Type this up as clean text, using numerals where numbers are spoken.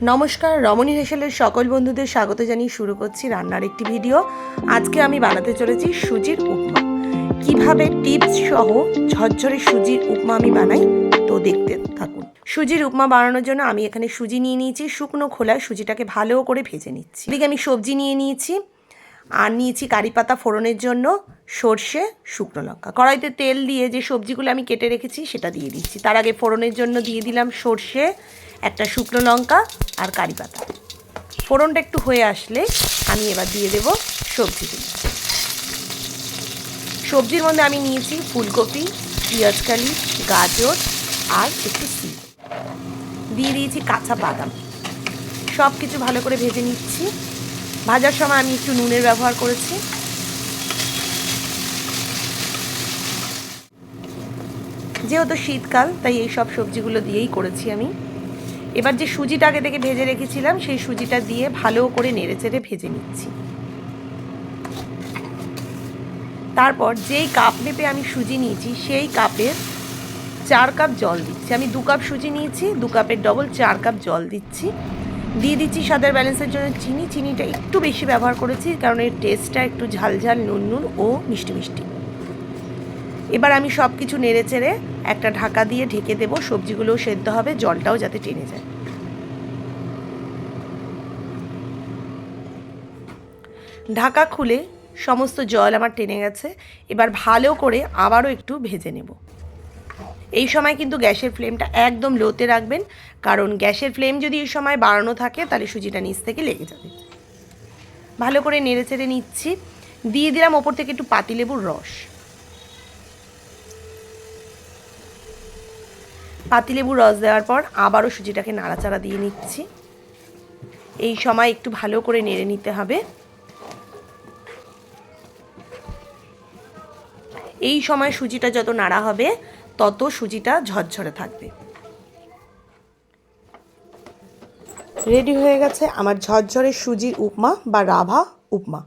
নমস্কার, রমণী হেসেলের সকল বন্ধুদের স্বাগত জানিয়ে শুরু করছি রান্নার একটি ভিডিও। আজকে আমি বানাতে চলেছি সুজির উপমা। কিভাবে টিপস সহ ঝরঝরে সুজির উপমা আমি বানাই, তো দেখতে থাকুন। সুজির উপমা বানানোর জন্য আমি এখানে সুজি নিয়ে নিয়েছি। শুকনো খোলায় সুজিটাকে ভালো করে ভেজে নিচ্ছি। এদিকে আমি সবজি নিয়ে নিয়েছি, আর নিয়েছি কারি পাতা ফোড়নের জন্য, সর্ষে, শুকনো লঙ্কা। কড়াইতে তেল দিয়ে যে সবজিগুলো আমি কেটে রেখেছি সেটা দিয়ে দিচ্ছি। তার আগে ফোড়নের জন্য দিয়ে দিলাম সর্ষে, একটা শুকনো লঙ্কা আর কারি পাতা। ফোড়নটা একটু হয়ে আসলে আমি এবার দিয়ে দেব সবজিগুলো। সবজির মধ্যে আমি নিয়েছি ফুলকপি, পেঁয়াজকালি, গাজর আর একটু সিম। দিয়ে দিয়েছি কাঁচা বাদাম। সব কিছু ভালো করে ভেজে নিচ্ছি। ভাজার সময় আমি একটু নুনের ব্যবহার করেছি। যেহেতু শীতকাল, তাই এই সব সবজিগুলো দিয়েই করেছি আমি। এবার যে সুজিটা আগে থেকে ভেজে রেখেছিলাম সেই সুজিটা দিয়ে ভালো করে নেড়েচেড়ে ভেজে নিচ্ছি। তারপর যেই কাপ মেপে আমি সুজি নিয়েছি সেই কাপের 4 কাপ জল দিচ্ছি। আমি 2 কাপ সুজি নিয়েছি, 2 কাপের ডবল 4 কাপ জল দিচ্ছি। দিয়ে দিচ্ছি স্বাদের ব্যালেন্সের জন্য চিনি। চিনিটা একটু বেশি ব্যবহার করেছি কারণ এর টেস্টটা একটু ঝাল ঝাল, নুন নুন ও মিষ্টি মিষ্টি। এবার আমি সব কিছু নেড়েচেড়ে একটা ঢাকা দিয়ে ঢেকে দেবো। সবজিগুলোও সেদ্ধ হবে, জলটাও যাতে টেনে যায়। ঢাকা খুলে সমস্ত জল আমার টেনে গেছে। এবার ভালো করে আবারও একটু ভেজে নেব। এই সময় কিন্তু গ্যাসের ফ্লেমটা একদম লোতে রাখবেন, কারণ গ্যাসের ফ্লেম যদি এই সময় বাড়ানো থাকে তাহলে সুজিটা নিচ থেকে লেগে যাবে। ভালো করে নেড়েচেড়ে নিচ্ছি। দিয়ে দিলাম ওপর থেকে একটু পাতিলেবুর রস। পাতিলেবুর রস দেওয়ার পর আবারও সুজিটাকে নাড়াচাড়া দিয়ে নিচ্ছি। এই সময় একটু ভালো করে নেড়ে নিতে হবে। এই সময় সুজিটা যত নাড়া হবে তত সুজিটা ঝরঝরে থাকবে। রেডি হয়ে গেছে আমার ঝরঝরে সুজির উপমা বা রাভা উপমা।